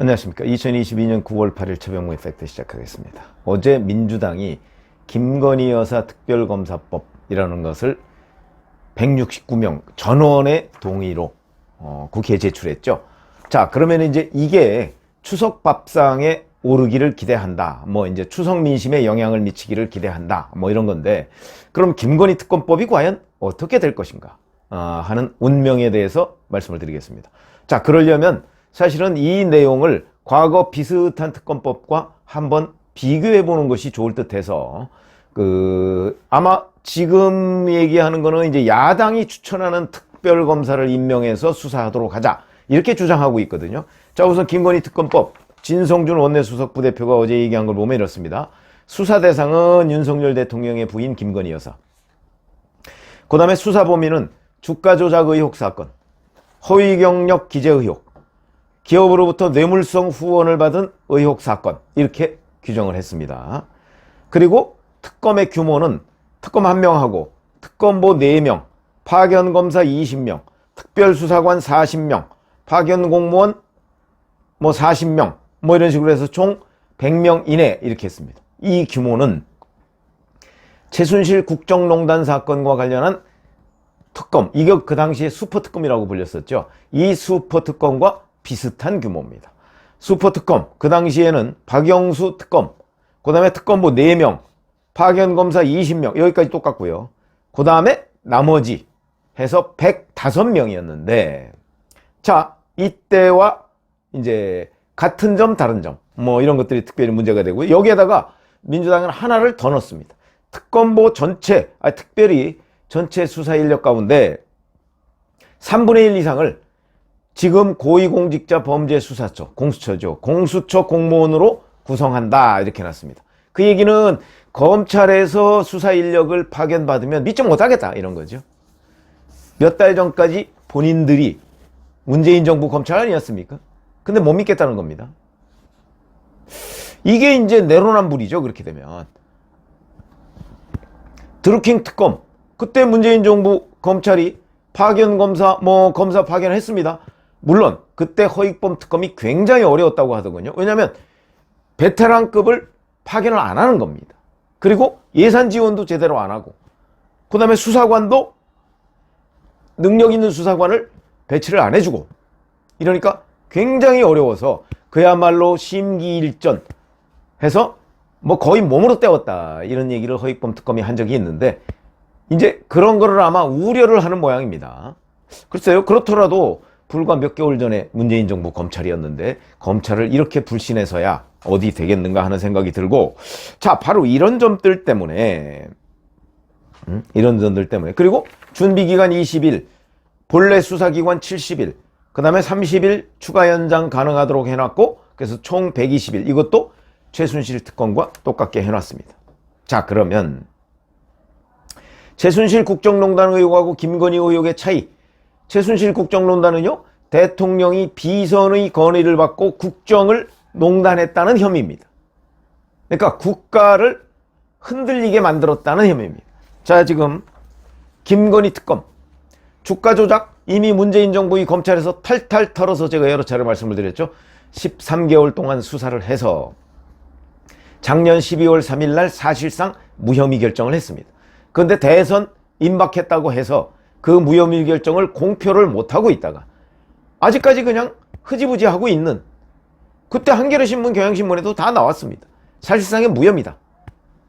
안녕하십니까. 2022년 9월 8일 최병무의 팩트 시작하겠습니다. 어제 민주당이 김건희 여사 특별검사법이라는 것을 169명 전원의 동의로 국회에 제출했죠. 자, 그러면 이제 이게 추석 밥상에 오르기를 기대한다. 뭐 이제 추석 민심에 영향을 미치기를 기대한다. 뭐 이런 건데, 그럼 김건희 특검법이 과연 어떻게 될 것인가 하는 운명에 대해서 말씀을 드리겠습니다. 자, 그러려면 사실은 이 내용을 과거 비슷한 특검법과 한번 비교해 보는 것이 좋을 듯 해서, 아마 지금 얘기하는 거는 이제 야당이 추천하는 특별검사를 임명해서 수사하도록 하자, 이렇게 주장하고 있거든요. 자, 우선 김건희 특검법, 진성준 원내수석 부대표가 어제 얘기한 걸 보면 이렇습니다. 수사 대상은 윤석열 대통령의 부인 김건희 여사. 그 다음에 수사 범위는 주가 조작 의혹 사건, 허위 경력 기재 의혹, 기업으로부터 뇌물성 후원을 받은 의혹 사건, 이렇게 규정을 했습니다. 그리고 특검의 규모는 특검 1명하고 특검보 4명, 파견검사 20명, 특별수사관 40명, 파견공무원 40명, 이런 식으로 해서 총 100명 이내, 이렇게 했습니다. 이 규모는 최순실 국정농단 사건과 관련한 특검, 이거 그 당시에 슈퍼특검이라고 불렸었죠. 이 슈퍼특검과 비슷한 규모입니다. 슈퍼특검, 그 당시에는 박영수 특검, 그 다음에 특검보 4명, 파견검사 20명, 여기까지 똑같고요. 그 다음에 나머지 해서 105명이었는데, 자, 이때와 이제 같은 점 다른 점, 이런 것들이 특별히 문제가 되고요. 여기에다가 민주당은 하나를 더 넣습니다. 특검보 전체, 특별히 전체 수사 인력 가운데 3분의 1 이상을 지금 고위공직자 범죄수사처, 공수처죠. 공수처 공무원으로 구성한다, 이렇게 해놨습니다. 그 얘기는 검찰에서 수사 인력을 파견받으면 믿지 못하겠다, 이런 거죠. 몇 달 전까지 본인들이 문재인 정부 검찰 아니었습니까? 근데 못 믿겠다는 겁니다. 이게 이제 내로남불이죠, 그렇게 되면. 드루킹 특검, 그때 문재인 정부 검찰이 파견검사, 검사 파견했습니다. 물론 그때 허익범 특검이 굉장히 어려웠다고 하더군요. 왜냐하면 베테랑급을 파견을 안 하는 겁니다. 그리고 예산 지원도 제대로 안 하고, 그 다음에 수사관도 능력 있는 수사관을 배치를 안 해주고, 이러니까 굉장히 어려워서 그야말로 심기일전 해서 거의 몸으로 때웠다, 이런 얘기를 허익범 특검이 한 적이 있는데, 이제 그런 거를 아마 우려를 하는 모양입니다. 글쎄요, 그렇더라도 불과 몇 개월 전에 문재인 정부 검찰이었는데 검찰을 이렇게 불신해서야 어디 되겠는가 하는 생각이 들고, 자, 바로 이런 점들 때문에, 그리고 준비기간 20일, 본래 수사기관 70일, 그 다음에 30일 추가 연장 가능하도록 해놨고, 그래서 총 120일, 이것도 최순실 특검과 똑같게 해놨습니다. 자, 그러면 최순실 국정농단 의혹하고 김건희 의혹의 차이. 최순실 국정농단은요, 대통령이 비선의 건의를 받고 국정을 농단했다는 혐의입니다. 그러니까 국가를 흔들리게 만들었다는 혐의입니다. 자, 지금 김건희 특검, 주가 조작, 이미 문재인 정부의 검찰에서 탈탈 털어서 제가 여러 차례 말씀을 드렸죠. 13개월 동안 수사를 해서 작년 12월 3일 날 사실상 무혐의 결정을 했습니다. 그런데 대선 임박했다고 해서 그 무혐의 결정을 공표를 못하고 있다가 아직까지 그냥 흐지부지 하고 있는, 그때 한겨레신문, 경향신문에도 다 나왔습니다. 사실상의 무혐의다.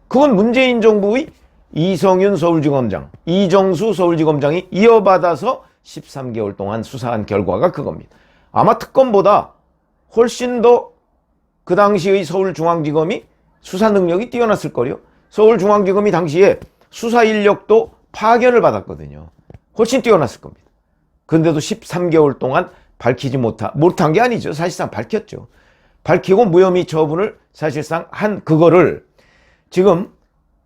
그건 문재인 정부의 이성윤 서울지검장, 이정수 서울지검장이 이어받아서 13개월 동안 수사한 결과가 그겁니다. 아마 특검보다 훨씬 더 그 당시의 서울중앙지검이 수사 능력이 뛰어났을 거요. 서울중앙지검이 당시에 수사 인력도 파견을 받았거든요. 훨씬 뛰어났을 겁니다. 그런데도 13개월 동안 밝히지 못한 게 아니죠. 사실상 밝혔죠. 밝히고 무혐의 처분을 사실상 한 그거를 지금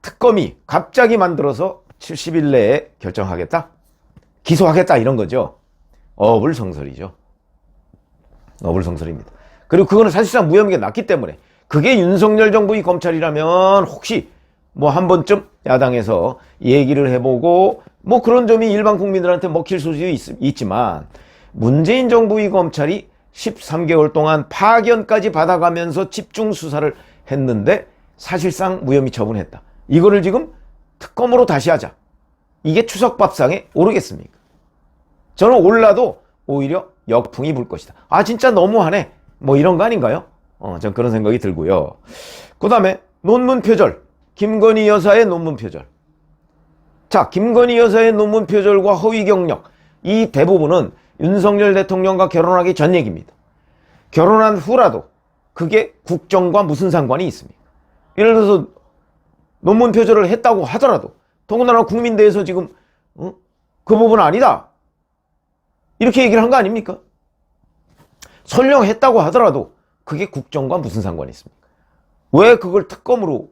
특검이 갑자기 만들어서 70일 내에 결정하겠다, 기소하겠다, 이런 거죠. 어불성설이죠. 어불성설입니다. 그리고 그거는 사실상 무혐의가 났기 때문에, 그게 윤석열 정부의 검찰이라면 혹시 한 번쯤 야당에서 얘기를 해보고 그런 점이 일반 국민들한테 먹힐 소지도 있지만, 문재인 정부의 검찰이 13개월 동안 파견까지 받아가면서 집중 수사를 했는데 사실상 무혐의 처분했다. 이거를 지금 특검으로 다시 하자. 이게 추석밥상에 오르겠습니까? 저는 올라도 오히려 역풍이 불 것이다. 아, 진짜 너무하네. 뭐 이런 거 아닌가요? 전 그런 생각이 들고요. 그 다음에 논문 표절. 김건희 여사의 논문 표절. 자, 김건희 여사의 논문 표절과 허위 경력. 이 대부분은 윤석열 대통령과 결혼하기 전 얘기입니다. 결혼한 후라도 그게 국정과 무슨 상관이 있습니까? 예를 들어서 논문 표절을 했다고 하더라도 더군다나 국민대에서 지금 그 부분은 아니다. 이렇게 얘기를 한 거 아닙니까? 설령 했다고 하더라도 그게 국정과 무슨 상관이 있습니까? 왜 그걸 특검으로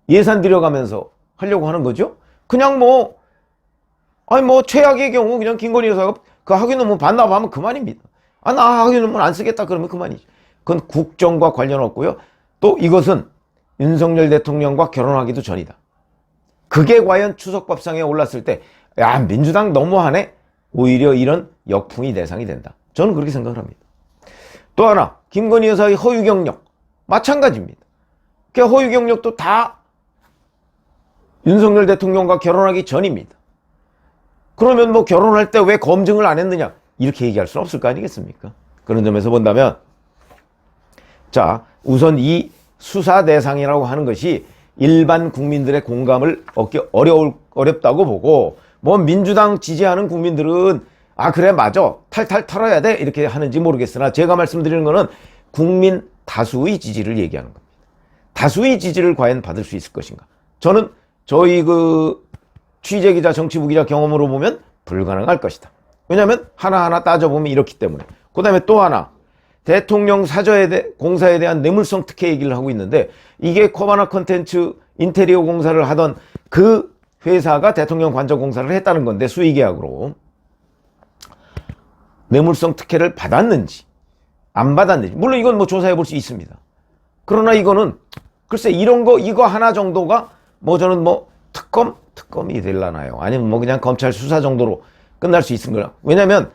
예산 들여가면서 하려고 하는 거죠? 그냥 최악의 경우 그냥 김건희 여사가 그 학위 논문 반납하면 그만입니다. 아, 나 학위 논문 안 쓰겠다 그러면 그만이지. 그건 국정과 관련 없고요. 또 이것은 윤석열 대통령과 결혼하기도 전이다. 그게 과연 추석밥상에 올랐을 때, 야, 민주당 너무하네? 오히려 이런 역풍이 대상이 된다. 저는 그렇게 생각을 합니다. 또 하나, 김건희 여사의 허위 경력. 마찬가지입니다. 그 허위 경력도 다 윤석열 대통령과 결혼하기 전입니다. 그러면 뭐 결혼할 때 왜 검증을 안 했느냐? 이렇게 얘기할 수는 없을 거 아니겠습니까? 그런 점에서 본다면, 자, 우선 이 수사 대상이라고 하는 것이 일반 국민들의 공감을 얻기 어렵다고 보고, 뭐 민주당 지지하는 국민들은 아, 그래, 맞아, 탈탈 털어야 돼, 이렇게 하는지 모르겠으나 제가 말씀드리는 거는 국민 다수의 지지를 얘기하는 겁니다. 다수의 지지를 과연 받을 수 있을 것인가? 저는 저희 취재기자, 정치부 기자 경험으로 보면 불가능할 것이다. 왜냐하면 하나하나 따져보면 이렇기 때문에. 그 다음에 또 하나, 대통령 공사에 대한 뇌물성 특혜 얘기를 하고 있는데, 이게 코바나 컨텐츠 인테리어 공사를 하던 그 회사가 대통령 관저 공사를 했다는 건데, 수의계약으로 뇌물성 특혜를 받았는지 안 받았는지, 물론 이건 뭐 조사해 볼 수 있습니다. 그러나 이거는 글쎄 이런 거 이거 하나 정도가 저는 특검이 되려나요? 아니면 그냥 검찰 수사 정도로 끝날 수 있을까요? 왜냐면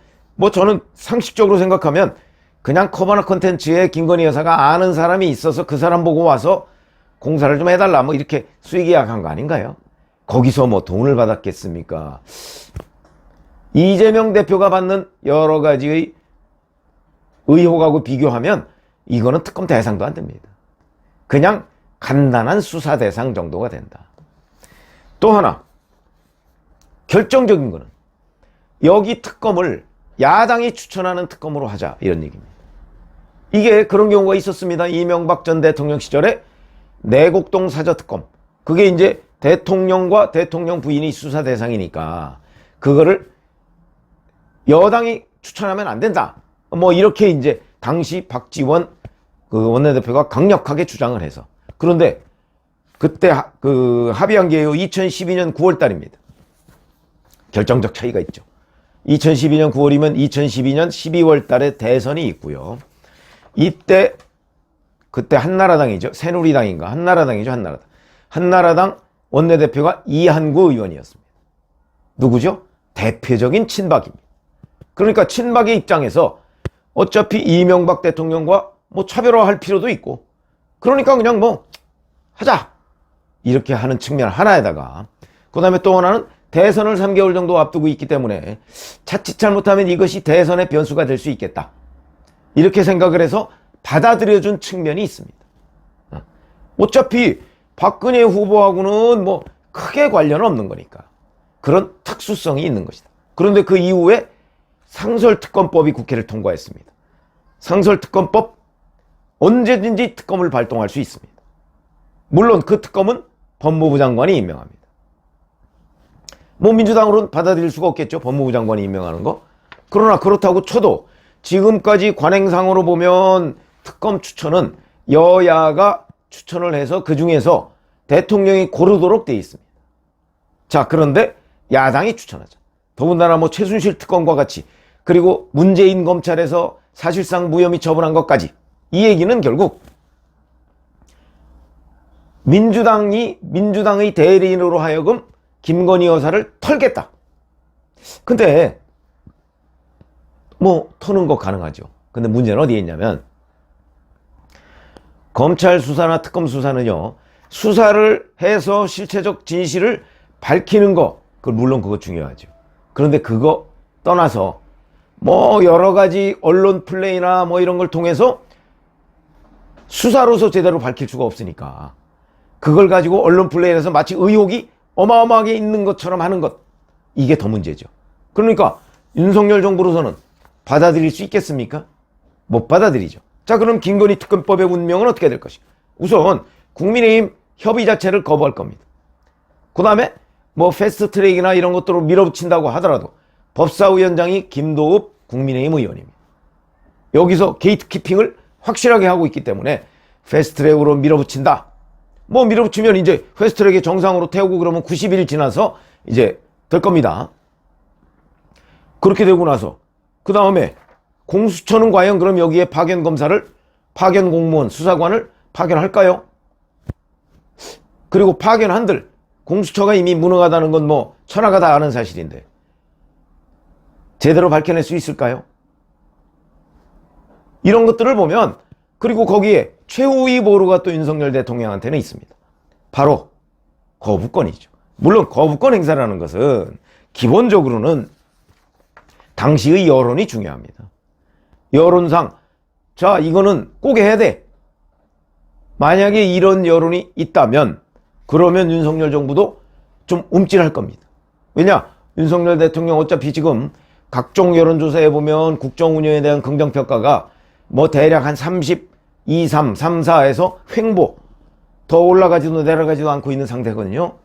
저는 상식적으로 생각하면 그냥 코바나 컨텐츠에 김건희 여사가 아는 사람이 있어서 그 사람 보고 와서 공사를 좀 해달라 이렇게 수의계약한 거 아닌가요? 거기서 돈을 받았겠습니까? 이재명 대표가 받는 여러 가지의 의혹하고 비교하면 이거는 특검 대상도 안 됩니다. 그냥 간단한 수사 대상 정도가 된다. 또 하나, 결정적인 거는 여기 특검을 야당이 추천하는 특검으로 하자, 이런 얘기입니다. 이게 그런 경우가 있었습니다. 이명박 전 대통령 시절에 내곡동 사저특검. 그게 이제 대통령과 대통령 부인이 수사 대상이니까 그거를 여당이 추천하면 안 된다. 이렇게 이제 당시 박지원 원내대표가 강력하게 주장을 해서. 그런데 그때 합의한 게 2012년 9월 달입니다. 결정적 차이가 있죠. 2012년 9월이면 2012년 12월 달에 대선이 있고요. 그때 한나라당이죠. 새누리당인가? 한나라당이죠. 한나라당 원내대표가 이한구 의원이었습니다. 누구죠? 대표적인 친박입니다. 그러니까 친박의 입장에서 어차피 이명박 대통령과 차별화할 필요도 있고, 그러니까 그냥 하자, 이렇게 하는 측면 하나에다가, 그 다음에 또 하나는 대선을 3개월 정도 앞두고 있기 때문에 자칫 잘못하면 이것이 대선의 변수가 될 수 있겠다, 이렇게 생각을 해서 받아들여준 측면이 있습니다. 어차피 박근혜 후보하고는 크게 관련 없는 거니까 그런 특수성이 있는 것이다. 그런데 그 이후에 상설특검법이 국회를 통과했습니다. 상설특검법, 언제든지 특검을 발동할 수 있습니다. 물론 그 특검은 법무부 장관이 임명합니다. 민주당으로는 받아들일 수가 없겠죠, 법무부 장관이 임명하는 거. 그러나 그렇다고 쳐도 지금까지 관행상으로 보면 특검 추천은 여야가 추천을 해서 그 중에서 대통령이 고르도록 되어 있습니다. 자, 그런데 야당이 추천하죠. 더군다나 최순실 특검과 같이, 그리고 문재인 검찰에서 사실상 무혐의 처분한 것까지, 이 얘기는 결국 민주당의 대리인으로 하여금 김건희 여사를 털겠다. 근데 터는 거 가능하죠. 근데 문제는 어디에 있냐면 검찰 수사나 특검 수사는요, 수사를 해서 실체적 진실을 밝히는 거, 물론 그거 중요하죠. 그런데 그거 떠나서 뭐 여러 가지 언론 플레이나 뭐 이런 걸 통해서 수사로서 제대로 밝힐 수가 없으니까 그걸 가지고 언론 플레이에서 마치 의혹이 어마어마하게 있는 것처럼 하는 것, 이게 더 문제죠. 그러니까 윤석열 정부로서는 받아들일 수 있겠습니까? 못 받아들이죠. 자, 그럼 김건희 특검법의 운명은 어떻게 될 것인가? 우선 국민의힘 협의 자체를 거부할 겁니다. 그 다음에 뭐 패스트트랙이나 이런 것들로 밀어붙인다고 하더라도 법사위원장이 김도읍 국민의힘 의원입니다. 여기서 게이트키핑을 확실하게 하고 있기 때문에 패스트트랙으로 밀어붙인다. 뭐 밀어붙이면 이제 패스트트랙에 정상으로 태우고 그러면 90일 지나서 이제 될 겁니다. 그렇게 되고 나서 그 다음에 공수처는 과연 그럼 여기에 파견 검사를, 파견 공무원, 수사관을 파견할까요? 그리고 파견한들, 공수처가 이미 무능하다는 건 뭐 천하가 다 아는 사실인데 제대로 밝혀낼 수 있을까요? 이런 것들을 보면, 그리고 거기에 최후의 보루가 또 윤석열 대통령한테는 있습니다. 바로 거부권이죠. 물론 거부권 행사라는 것은 기본적으로는 당시의 여론이 중요합니다. 여론상 자, 이거는 꼭 해야 돼. 만약에 이런 여론이 있다면 그러면 윤석열 정부도 좀 움찔할 겁니다. 왜냐? 윤석열 대통령 어차피 지금 각종 여론조사에 보면 국정 운영에 대한 긍정평가가 뭐 대략 한 32, 3, 3, 4에서 횡보, 더 올라가지도 내려가지도 않고 있는 상태거든요.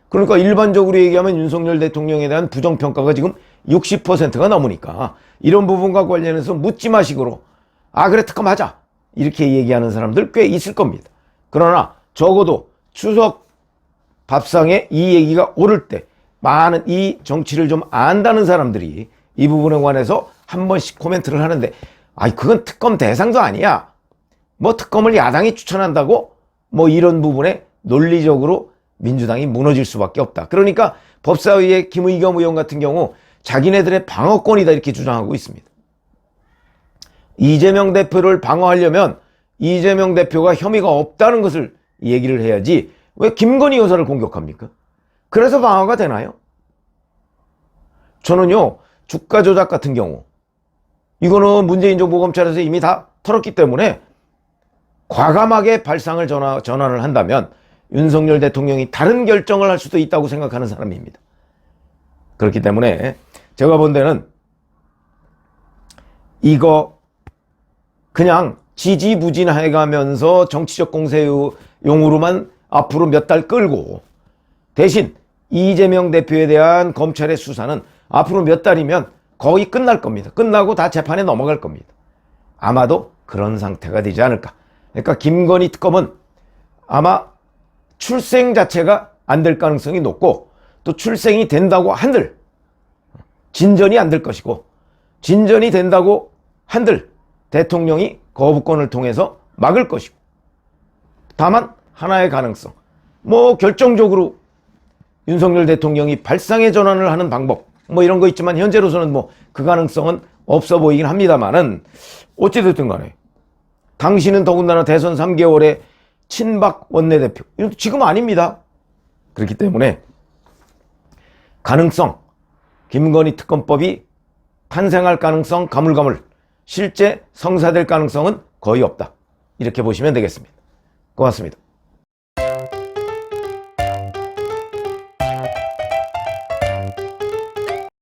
그러니까 일반적으로 얘기하면 윤석열 대통령에 대한 부정평가가 지금 60%가 넘으니까 이런 부분과 관련해서 묻지마식으로 아 그래 특검하자 이렇게 얘기하는 사람들 꽤 있을 겁니다. 그러나 적어도 추석 밥상에 이 얘기가 오를 때 많은 이 정치를 좀 안다는 사람들이 이 부분에 관해서 한 번씩 코멘트를 하는데, 아이 그건 특검 대상도 아니야, 뭐 특검을 야당이 추천한다고 뭐 이런 부분에 논리적으로 민주당이 무너질 수밖에 없다. 그러니까 법사위의 김의겸 의원 같은 경우 자기네들의 방어권이다 이렇게 주장하고 있습니다. 이재명 대표를 방어하려면 이재명 대표가 혐의가 없다는 것을 얘기를 해야지 왜 김건희 여사를 공격합니까? 그래서 방어가 되나요? 저는요, 주가 조작 같은 경우 이거는 문재인 정부 검찰에서 이미 다 털었기 때문에 과감하게 발상을 전환을 한다면 윤석열 대통령이 다른 결정을 할 수도 있다고 생각하는 사람입니다. 그렇기 때문에 제가 본 데는 이거 그냥 지지부진해가면서 정치적 공세용으로만 앞으로 몇 달 끌고, 대신 이재명 대표에 대한 검찰의 수사는 앞으로 몇 달이면 거의 끝날 겁니다. 끝나고 다 재판에 넘어갈 겁니다. 아마도 그런 상태가 되지 않을까. 그러니까 김건희 특검은 아마 출생 자체가 안 될 가능성이 높고, 또 출생이 된다고 한들 진전이 안 될 것이고, 진전이 된다고 한들 대통령이 거부권을 통해서 막을 것이고, 다만 하나의 가능성, 뭐 결정적으로 윤석열 대통령이 발상의 전환을 하는 방법 뭐 이런 거 있지만 현재로서는 뭐 그 가능성은 없어 보이긴 합니다만은, 어찌됐든 간에 당신은 더군다나 대선 3개월에 친박 원내대표, 이건 지금 아닙니다. 그렇기 때문에 가능성, 김건희 특검법이 탄생할 가능성 가물가물, 실제 성사될 가능성은 거의 없다, 이렇게 보시면 되겠습니다. 고맙습니다.